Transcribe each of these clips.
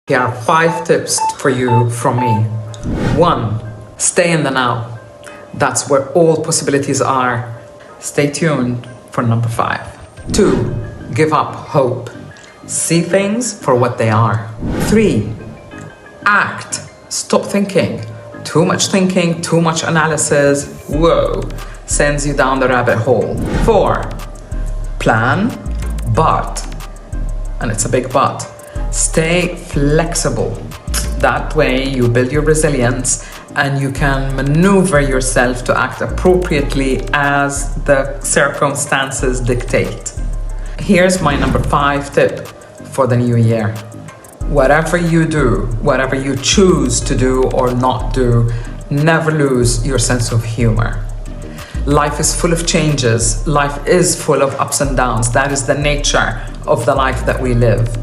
Here are 5 tips for you from me. 1. Stay in the now. That's where all possibilities are. Stay tuned for number 5. 2. Give up hope. See things for what they are. 3. Act. Stop thinking. Too much thinking, too much analysis, whoa, sends you down the rabbit hole. 4. Plan, but, and it's a big but, stay flexible. That way you build your resilience and you can maneuver yourself to act appropriately as the circumstances dictate. Here's my number 5 tip for the new year. Whatever you do, whatever you choose to do or not do, never lose your sense of humor. Life is full of changes. Life is full of ups and downs. That is the nature of the life that we live.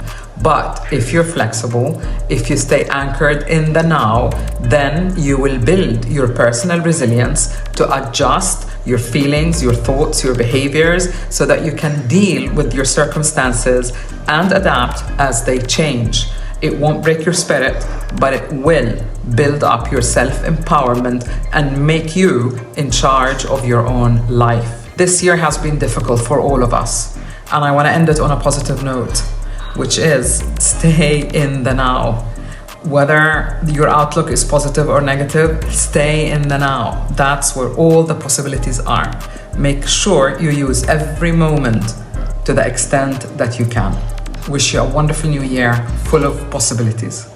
But if you're flexible, if you stay anchored in the now, then you will build your personal resilience to adjust your feelings, your thoughts, your behaviors, so that you can deal with your circumstances and adapt as they change. It won't break your spirit, but it will build up your self-empowerment and make you in charge of your own life. This year has been difficult for all of us, and I want to end it on a positive note, which is stay in the now. Whether your outlook is positive or negative, stay in the now. That's where all the possibilities are. Make sure you use every moment to the extent that you can. Wish you a wonderful new year full of possibilities.